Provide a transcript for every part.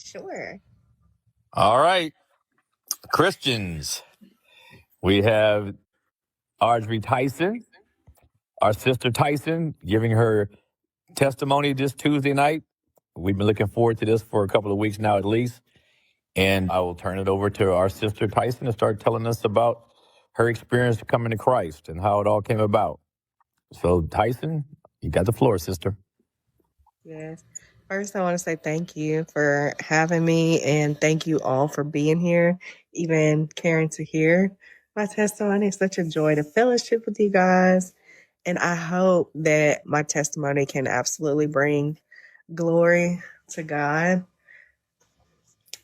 Sure. All right, Christians. We have Argerie Tyson, our sister Tyson, giving her testimony this Tuesday night. We've been looking forward to this for a couple of weeks now, at least. And I will turn it over to our sister Tyson to start telling us about her experience coming to Christ and how it all came about. So, Tyson, you got the floor, sister. Yes. First, I want to say thank you for having me and thank you all for being here, even caring to hear my testimony. It's such a joy to fellowship with you guys. And I hope that my testimony can absolutely bring glory to God.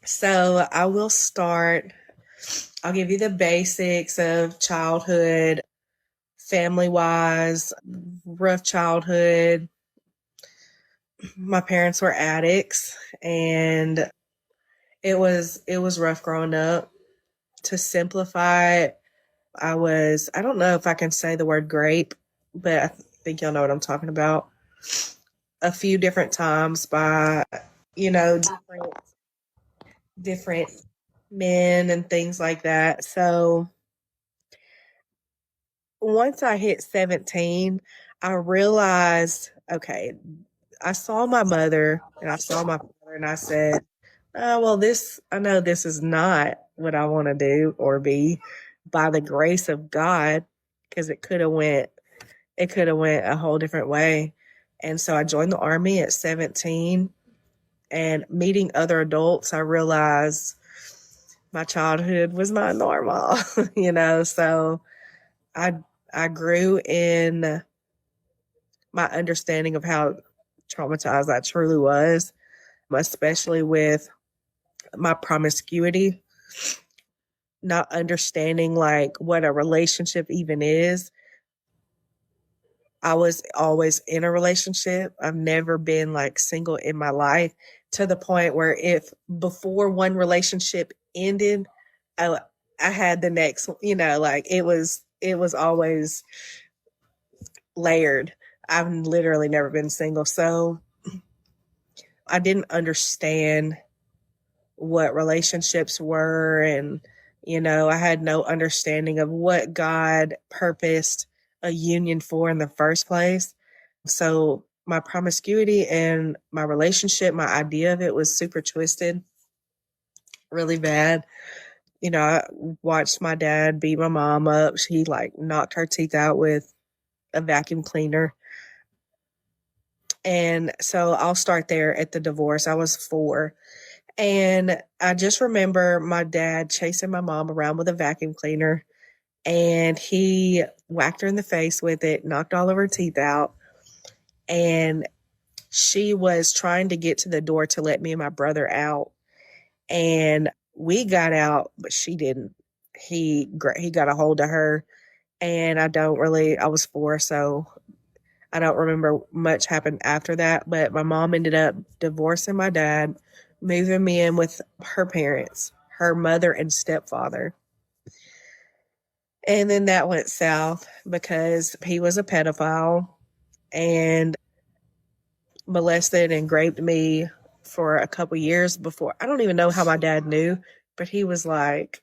So I will start. I'll give you the basics of childhood, family wise, rough childhood. My parents were addicts and it was rough growing up. To simplify it, I don't know if I can say the word grape, but I think y'all know what I'm talking about. A few different times by, different men and things like that. So once I hit 17, I realized, okay, I saw my mother and I saw my father and I said, oh, well, I know this is not what I want to do or be by the grace of God, because it could have went a whole different way. And so I joined the Army at 17, and meeting other adults, I realized my childhood was not normal, so I I grew in my understanding of how traumatized I truly was, especially with my promiscuity, not understanding like what a relationship even is. I was always in a relationship. I've never been like single in my life, to the point where if before one relationship ended, I, I had the next, like it was always layered. I've literally never been single. So I didn't understand what relationships were, and I had no understanding of what God purposed a union for in the first place. So my promiscuity and my relationship, my idea of it was super twisted, really bad. I watched my dad beat my mom up. She like knocked her teeth out with a vacuum cleaner. And so I'll start there at the divorce. I was 4. And I just remember my dad chasing my mom around with a vacuum cleaner, and he whacked her in the face with it, knocked all of her teeth out. And she was trying to get to the door to let me and my brother out. And we got out, but she didn't. He got a hold of her. And I was 4, so I don't remember much happened after that. But my mom ended up divorcing my dad, moving me in with her parents, her mother and stepfather. And then that went south because he was a pedophile and molested and raped me for a couple years before. I don't even know how my dad knew, but he was like,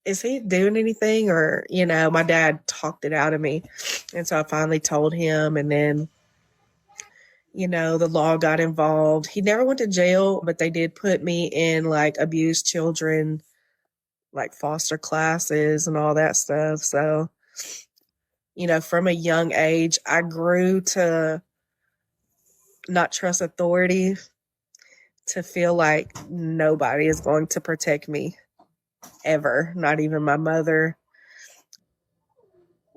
is he doing anything? Or, my dad talked it out of me. And so I finally told him, and then, the law got involved. He never went to jail, but they did put me in like abused children, like foster classes and all that stuff. So, from a young age, I grew to not trust authority, to feel like nobody is going to protect me ever, not even my mother.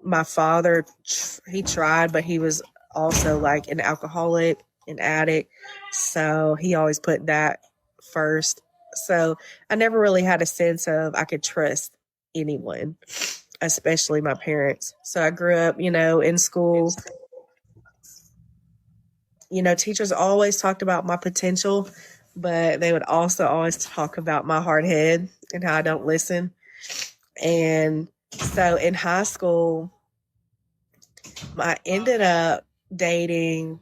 My father, he tried, but he was also like an alcoholic, an addict. So he always put that first. So I never really had a sense of I could trust anyone, especially my parents. So I grew up, in school. Teachers always talked about my potential, but they would also always talk about my hard head and how I don't listen. And so in high school, I ended up dating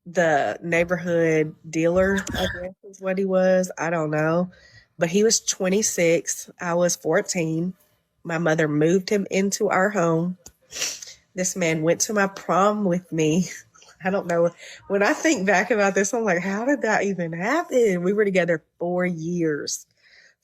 the neighborhood dealer, I guess is what he was. I don't know. But he was 26. I was 14. My mother moved him into our home. This man went to my prom with me. I don't know. When I think back about this, I'm like, how did that even happen? We were together 4 years.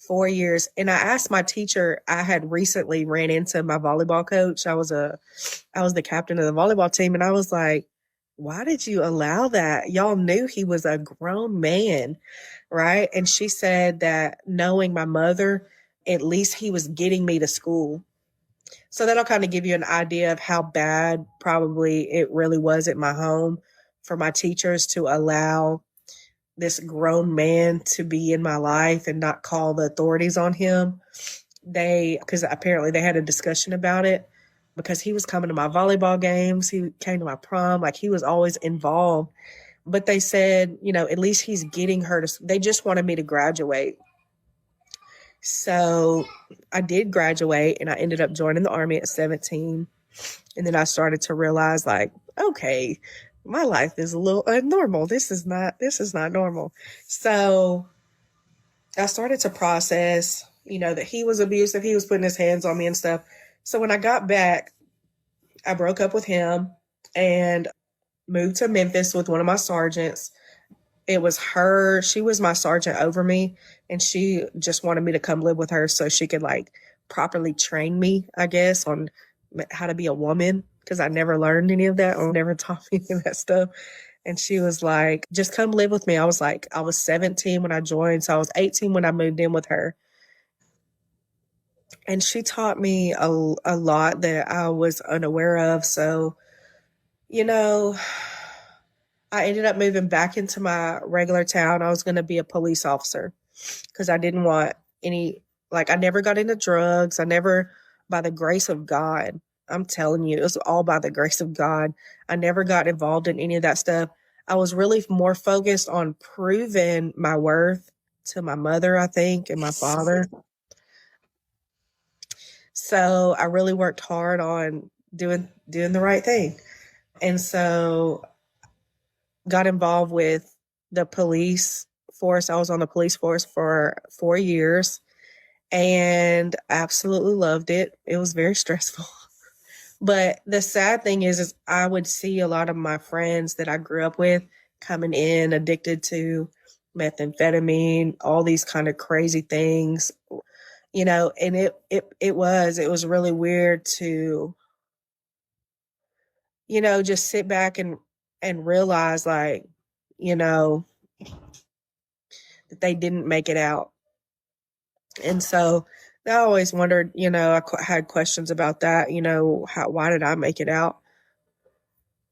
4 years. And I asked my teacher, I had recently ran into my volleyball coach. I was the captain of the volleyball team. And I was like, why did you allow that? Y'all knew he was a grown man, right? And she said that knowing my mother, at least he was getting me to school. So that'll kind of give you an idea of how bad probably it really was at my home for my teachers to allow this grown man to be in my life and not call the authorities on him. Because apparently they had a discussion about it because he was coming to my volleyball games. He came to my prom. Like, he was always involved. But they said, at least he's getting her to, they just wanted me to graduate. So I did graduate and I ended up joining the Army at 17. And then I started to realize, like, okay, my life is a little abnormal. This is not normal. So I started to process, that he was abusive. He was putting his hands on me and stuff. So when I got back, I broke up with him and moved to Memphis with one of my sergeants. It was her. She was my sergeant over me, and she just wanted me to come live with her so she could, like, properly train me, I guess, on how to be a woman, because I never learned any of that or never taught me any of that stuff. And she was like, just come live with me. I was 17 when I joined, so I was 18 when I moved in with her. And she taught me a lot that I was unaware of. So, I ended up moving back into my regular town. I was going to be a police officer because I didn't want I never got into drugs. By the grace of God, I'm telling you, it was all by the grace of God. I never got involved in any of that stuff. I was really more focused on proving my worth to my mother, I think, and my father. So I really worked hard on doing the right thing. And so got involved with the police force. I was on the police force for 4 years and absolutely loved it. It was very stressful. But the sad thing is I would see a lot of my friends that I grew up with coming in addicted to methamphetamine, all these kind of crazy things, and it was really weird to, just sit back and realize, like, that they didn't make it out. And so I always wondered, I had questions about that, why did I make it out?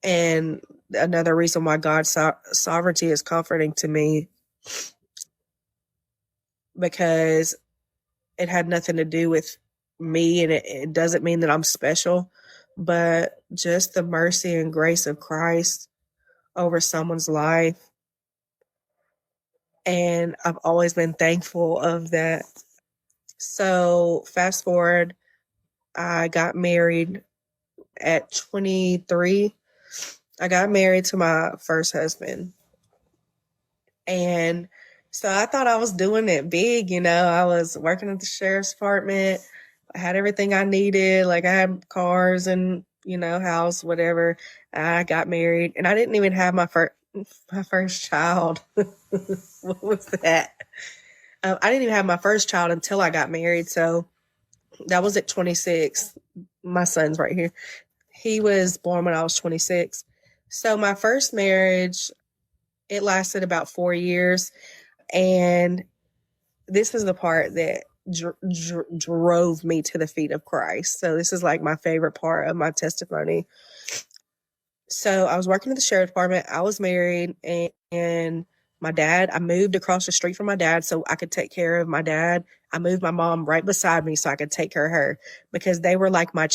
And another reason why God's sovereignty is comforting to me, because it had nothing to do with me, and it doesn't mean that I'm special, but just the mercy and grace of Christ over someone's life. And I've always been thankful of that. So fast forward, I got married at 23. I got married to my first husband. And so I thought I was doing it big, I was working at the sheriff's department. I had everything I needed. Like, I had cars and, house, whatever. I got married and I didn't even have my first child. What was that? I didn't even have my first child until I got married. So that was at 26. My son's right here. He was born when I was 26. So my first marriage, it lasted about 4 years. And this is the part that drove me to the feet of Christ. So this is like my favorite part of my testimony. So I was working at the sheriff's department. I was married, and my dad, I moved across the street from my dad so I could take care of my dad. I moved my mom right beside me so I could take care of her, because they were like my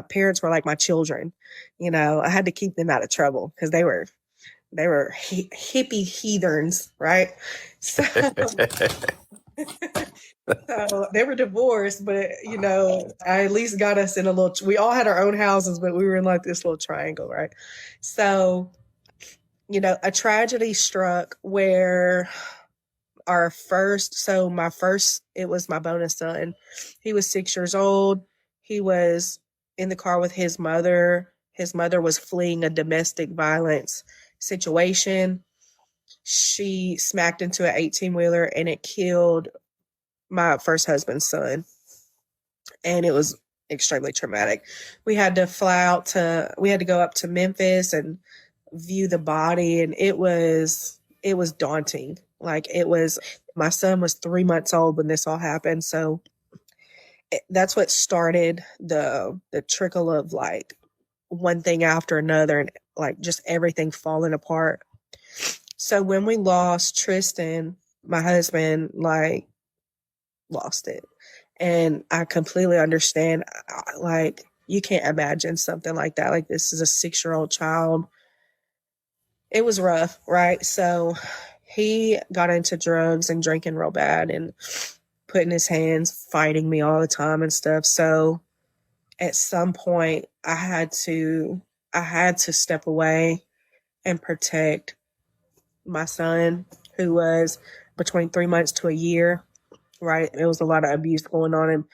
parents were like my children. I had to keep them out of trouble because they were hippie heathens, right? So, so they were divorced, but I at least got us in a little. We all had our own houses, but we were in like this little triangle, right? So a tragedy struck where it was my bonus son. He was 6 years old. He was in the car with his mother. His mother was fleeing a domestic violence situation. She smacked into an 18-wheeler and it killed my first husband's son. And it was extremely traumatic. We had to go up to Memphis and view the body, and it was daunting. My son was 3 months old when this all happened. So that's what started the trickle of like one thing after another, and like just everything falling apart. So when we lost Tristan, my husband like lost it. And I completely understand. Like, you can't imagine something like that. Like, this is a 6-year-old child. It was rough, right? So he got into drugs and drinking real bad and putting his hands, fighting me all the time and stuff. So at some point I had to step away and protect my son, who was between 3 months to a year, right? There was a lot of abuse going on,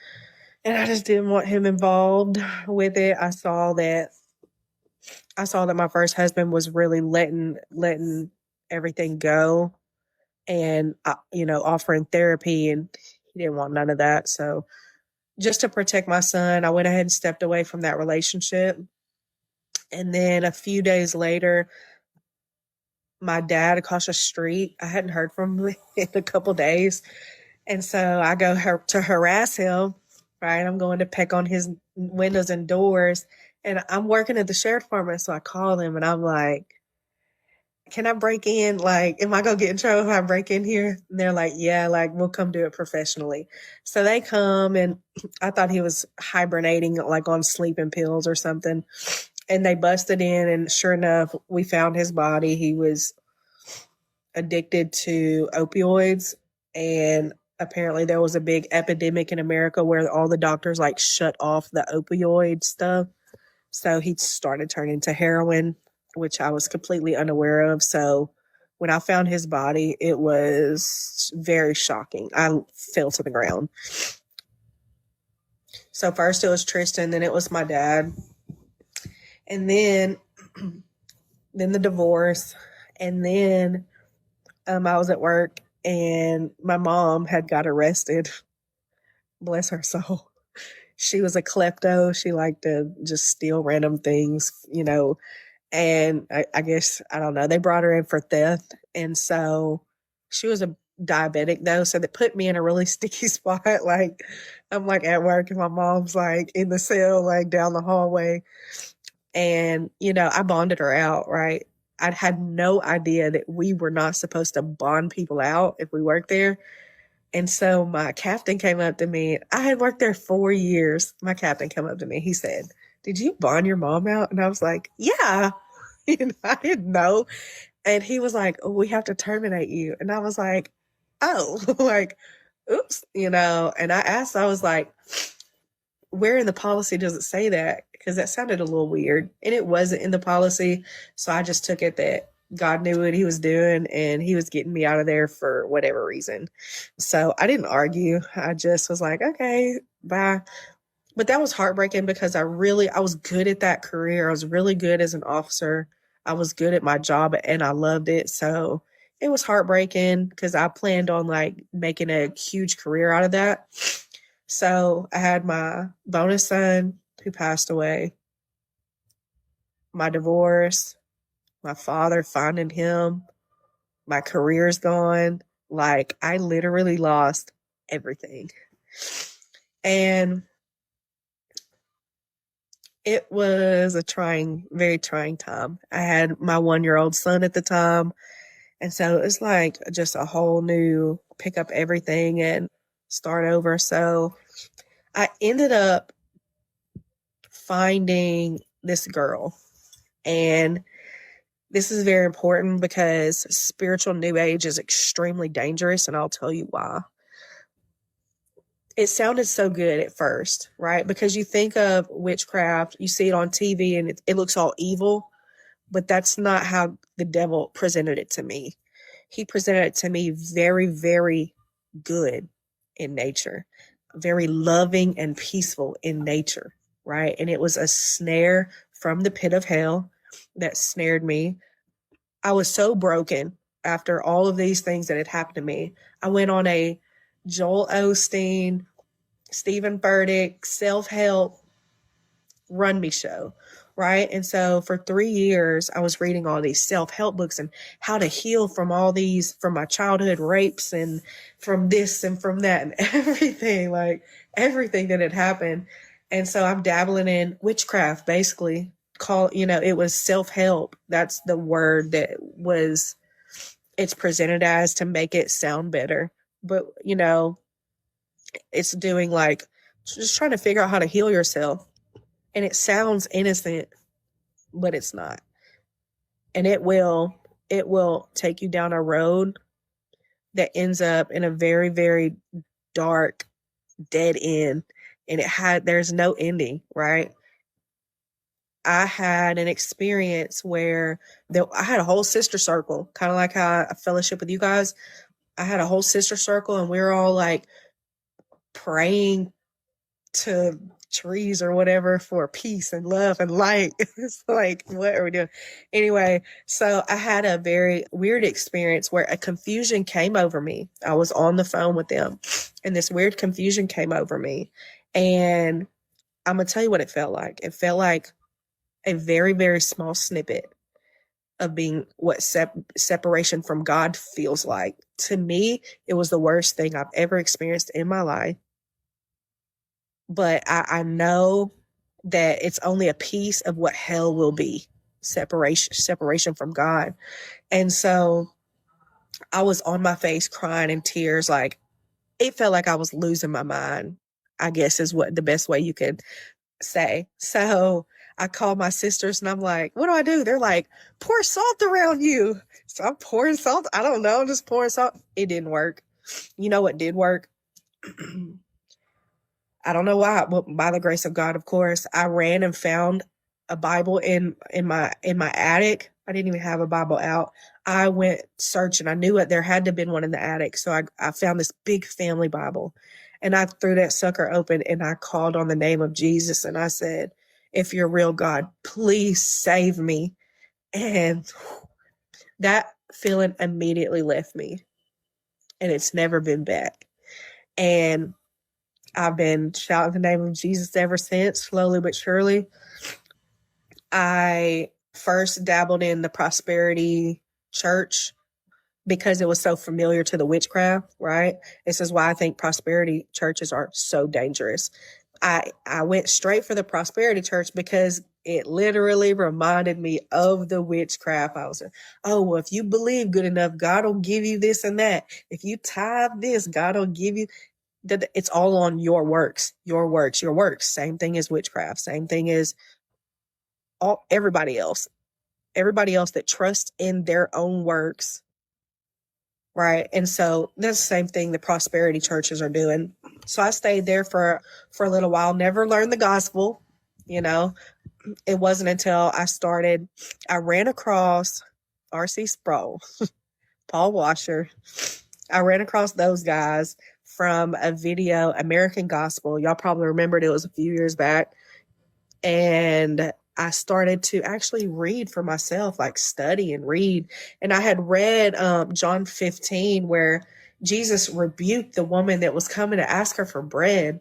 and I just didn't want him involved with it. I saw that my first husband was really letting everything go, and offering therapy, and he didn't want none of that. So just to protect my son, I went ahead and stepped away from that relationship. And then a few days later, my dad across the street, I hadn't heard from him in a couple days. And so I go to harass him, right? I'm going to peck on his windows and doors. And I'm working at the sheriff department. So I call him and I'm like, can I break in? Like, am I going to get in trouble if I break in here? And they're like, yeah, like, we'll come do it professionally. So they come, and I thought he was hibernating, like on sleeping pills or something. And they busted in, and sure enough, we found his body. He was addicted to opioids, and apparently there was a big epidemic in America where all the doctors like shut off the opioid stuff. So he started turning to heroin, which I was completely unaware of. So when I found his body, it was very shocking. I fell to the ground. So first it was Tristan, then it was my dad. And then the divorce. And then I was at work and my mom had got arrested. Bless her soul. She was a klepto. She liked to just steal random things, and I guess, I don't know, they brought her in for theft. And so she was a diabetic though. So that put me in a really sticky spot. Like, I'm like at work and my mom's like in the cell, like down the hallway. And, I bonded her out, right? I had no idea that we were not supposed to bond people out if we worked there. And so my captain came up to me. I had worked there 4 years. My captain came up to me. He said, did you bond your mom out? And I was like, yeah. I didn't know. And he was like, oh, we have to terminate you. And I was like, oh, like, oops, And I was like, where in the policy does it say that? Because that sounded a little weird. And it wasn't in the policy. So I just took it that God knew what he was doing and he was getting me out of there for whatever reason. So I didn't argue. I just was like, okay, bye. But that was heartbreaking because I was good at that career. I was really good as an officer. I was good at my job and I loved it. So it was heartbreaking because I planned on like making a huge career out of that. So I had my bonus son who passed away, my divorce, my father finding him, my career's gone. Like, I literally lost everything. And it was a very trying time. I had my 1-year-old son at the time. And so it was like just a whole new pick up everything and start over. So I ended up finding this girl. And this is very important because spiritual new age is extremely dangerous, and I'll tell you why. It sounded so good at first, right? Because you think of witchcraft, you see it on TV, and it looks all evil. but that's not how the devil presented it to me. He presented it to me very, very good in nature, very loving and peaceful in nature, right? And it was a snare from the pit of hell that snared me. I was so broken after all of these things that had happened to me. I went on a Joel Osteen, Stephen Furtick, self-help run me show, right? And so for 3 years, I was reading all these self-help books and how to heal from all these, from my childhood rapes and from this and from that and everything, like everything that had happened. And so I'm dabbling in witchcraft, basically. It was self-help. That's the word that was, it's presented as to make it sound better. But, it's doing like, just trying to figure out how to heal yourself. And it sounds innocent, but it's not. And it will take you down a road that ends up in a very, very dark, dead end. And there's no ending, right? I had an experience where I had a whole sister circle, kind of like how I fellowship with you guys. I had a whole sister circle, and we were all like praying to trees or whatever for peace and love and light. It's like, what are we doing? Anyway, so I had a very weird experience where a confusion came over me. I was on the phone with them, and this weird confusion came over me. And I'm going to tell you what it felt like. It felt like a very, very small snippet of being what separation from God feels like. To me, it was the worst thing I've ever experienced in my life. But I know that it's only a piece of what hell will be, separation from God. And so I was on my face crying in tears. Like, it felt like I was losing my mind, I guess is what the best way you could say. So I called my sisters and I'm like, what do I do? They're like, pour salt around you. So I'm pouring salt. I don't know. I'm just pouring salt. It didn't work. You know what did work? I don't know why, but by the grace of God, of course, I ran and found a Bible in my attic. I didn't even have a Bible out. I went searching. I knew there had to have been one in the attic. So I found this big family Bible, and I threw that sucker open and I called on the name of Jesus. And I said, if you're real, God, please save me. And that feeling immediately left me, and it's never been back. And I've been shouting the name of Jesus ever since, slowly but surely. I first dabbled in the prosperity church because it was so familiar to the witchcraft, right? This is why I think prosperity churches are so dangerous. I went straight for the prosperity church because it literally reminded me of the witchcraft. I was like, oh, well, if you believe good enough, God will give you this and that. If you tithe this, God will give you. It's all on your works. Same thing as witchcraft. Same thing as everybody else that trusts in their own works, right? And so that's the same thing the prosperity churches are doing. So I stayed there for a little while, never learned the gospel. It wasn't until I ran across R.C. Sproul, Paul Washer. I ran across those guys from a video, American Gospel. Y'all probably remembered it was a few years back. And I started to actually read for myself, like study and read. And I had read John 15, where Jesus rebuked the woman that was coming to ask her for bread.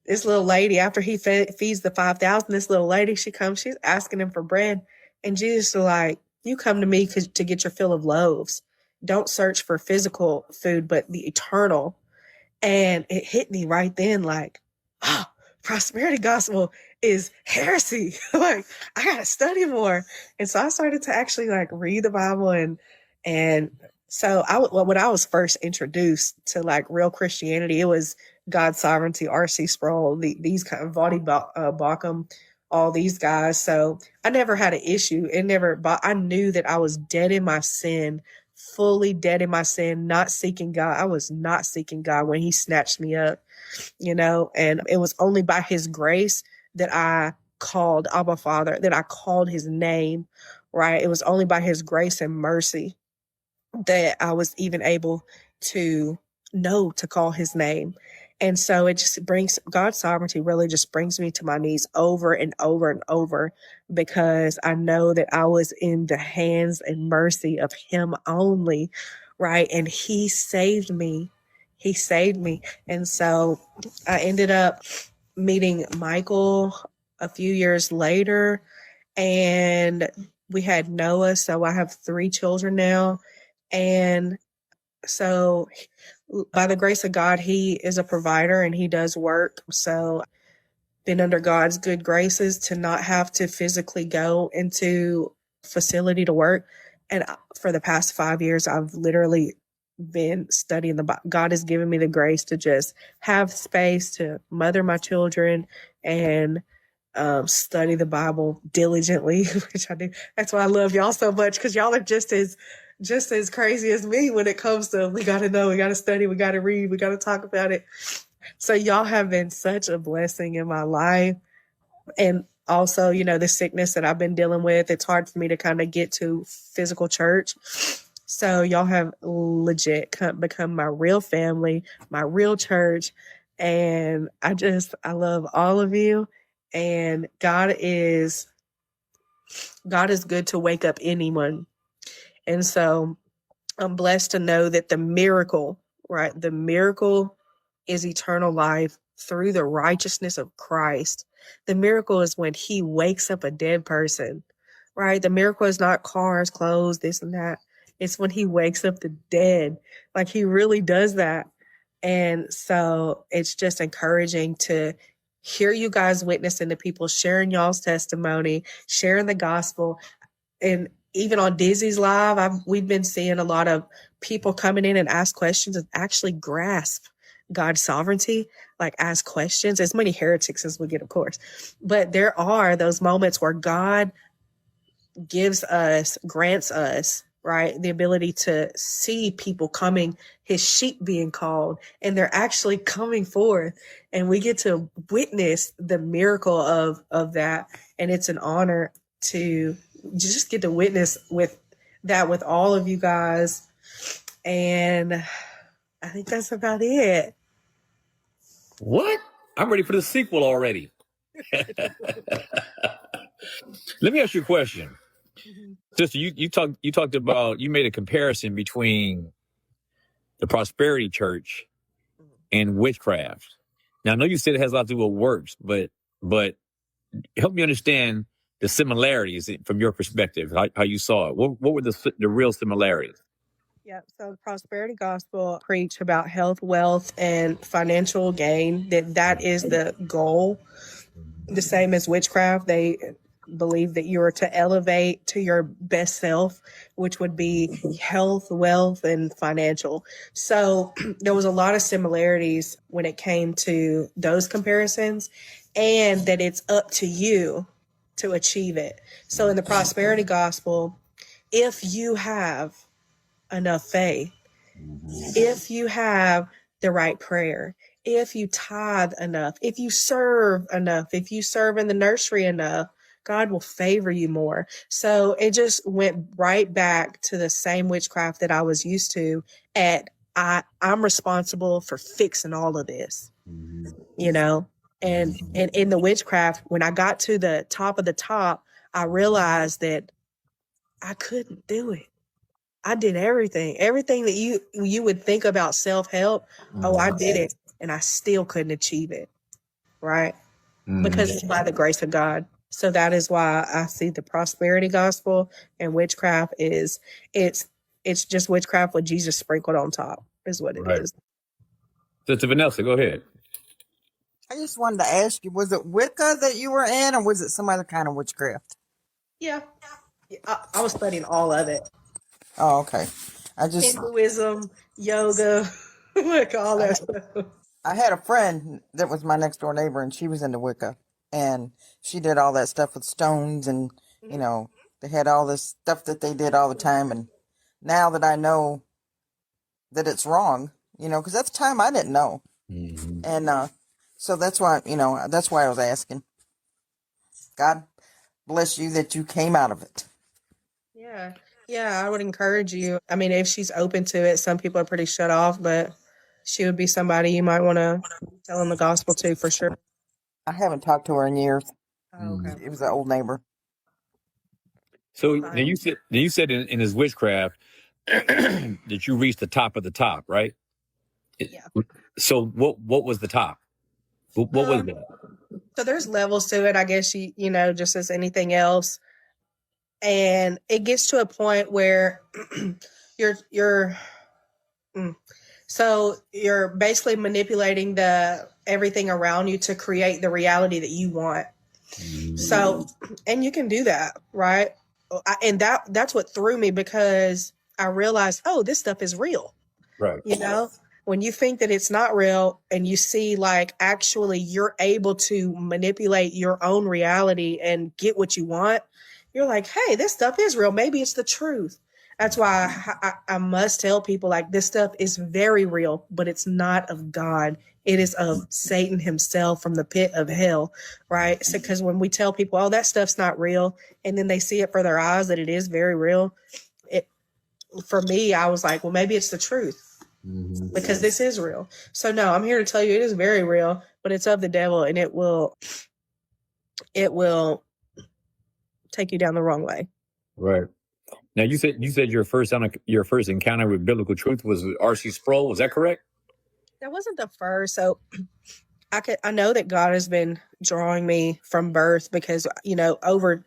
This little lady, after he feeds the 5,000, this little lady, she's asking him for bread. And Jesus is like, you come to me to get your fill of loaves. Don't search for physical food, but the eternal. And it hit me right then, like, oh, prosperity gospel is heresy. Like, I got to study more. And so I started to actually like read the Bible. And so when I was first introduced to like real Christianity, it was God's Sovereignty, R.C. Sproul, these kind of Vaughty Baucham, all these guys. So I never had an issue. I knew that I was dead in my sin, fully dead in my sin, not seeking God. I was not seeking God when he snatched me up, and it was only by his grace that I called Abba Father, that I called his name, right? It was only by his grace and mercy that I was even able to know to call his name. And so it just brings God's sovereignty really just brings me to my knees over and over and over, because I know that I was in the hands and mercy of him only, right? And he saved me. He saved me. And so I ended up meeting Michael a few years later, and we had Noah. So I have 3 children now. And so, by the grace of God, he is a provider and he does work. So, been under God's good graces to not have to physically go into facility to work. And for the past 5 years, I've literally been studying the Bible. God has given me the grace to just have space to mother my children and study the Bible diligently, which I do. That's why I love y'all so much, because y'all are just as crazy as me when it comes to we got to know, we got to study, we got to read, we got to talk about it. So y'all have been such a blessing in my life. And also, the sickness that I've been dealing with, it's hard for me to kind of get to physical church. So y'all have legit become my real family, my real church. And I love all of you. And God is good to wake up anyone. And so I'm blessed to know that the miracle, right? The miracle is eternal life through the righteousness of Christ. The miracle is when he wakes up a dead person, right? The miracle is not cars, clothes, this and that. It's when he wakes up the dead. Like, he really does that. And so it's just encouraging to hear you guys witnessing to people, sharing y'all's testimony, sharing the gospel. And even on Dizzy's Live, we've been seeing a lot of people coming in and ask questions and actually grasp God's sovereignty, like ask questions. As many heretics as we get, of course. But there are those moments where God grants us, right, the ability to see people coming, his sheep being called, and they're actually coming forth. And we get to witness the miracle of that. And it's an honor to just get to witness with all of you guys. And I think that's about it. What? I'm ready for the sequel already. Let me ask you a question. Sister, you talked about, you made a comparison between the prosperity church and witchcraft. Now, I know you said it has a lot to do with works, but help me understand the similarities from your perspective, how you saw it. What were the real similarities? Yeah, so the prosperity gospel preach about health, wealth, and financial gain. That is the goal. The same as witchcraft, they believe that you are to elevate to your best self, which would be health, wealth, and financial. So there was a lot of similarities when it came to those comparisons, and that it's up to you to achieve it. So in the prosperity gospel, if you have enough faith, if you have the right prayer, if you tithe enough, if you serve enough, if you serve in the nursery enough, God will favor you more. So it just went right back to the same witchcraft that I was used to. I'm responsible for fixing all of this, and in the witchcraft, when I got to the top of the top, I realized that I couldn't do it. I did everything that you would think about self-help. Oh, I did it, and I still couldn't achieve it, right? Because it's by the grace of God. So that is why I see the prosperity gospel and witchcraft it's just witchcraft with Jesus sprinkled on top is what it is. Sister Vanessa, go ahead. I just wanted to ask you, was it Wicca that you were in, or was it some other kind of witchcraft? Yeah. I was studying all of it. Oh, okay. Hinduism, yoga, like all that stuff. I had a friend that was my next door neighbor, and she was into Wicca, and she did all that stuff with stones, and they had all this stuff that they did all the time. And now that I know that it's wrong, because at the time I didn't know, and so that's why I was asking. God bless you that you came out of it. Yeah. Yeah, I would encourage you. I mean, if she's open to it, some people are pretty shut off, but she would be somebody you might want to tell them the gospel to for sure. I haven't talked to her in years. Oh, okay. It was an old neighbor. So now you said in his witchcraft that you reached the top of the top, right? Yeah. So what was the top? What was that? So there's levels to it, I guess just as anything else. And it gets to a point where you're so you're basically manipulating the everything around you to create the reality that you want. So, and you can do that, right? And that's what threw me, because I realized, oh, this stuff is real. Right. When you think that it's not real and you see like actually you're able to manipulate your own reality and get what you want, you're like, hey, this stuff is real. Maybe it's the truth. That's why I must tell people, like, this stuff is very real, but it's not of God. It is of Satan himself from the pit of hell, right? So, because when we tell people, oh, that stuff's not real, and then they see it for their eyes that it is very real, for me, I was like, well, maybe it's the truth. Because this is real. So no, I'm here to tell you it is very real, but it's of the devil, and it will take you down the wrong way. Right. Now you said your first encounter with biblical truth was with R.C. Sproul. Was that correct? That wasn't the first. So I know that God has been drawing me from birth, because over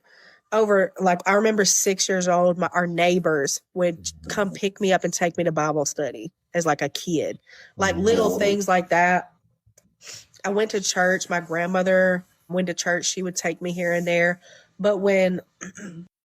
like, I remember 6 years old, our neighbors would come pick me up and take me to Bible study as like a kid, like little things like that. I went to church. My grandmother went to church. She would take me here and there. But when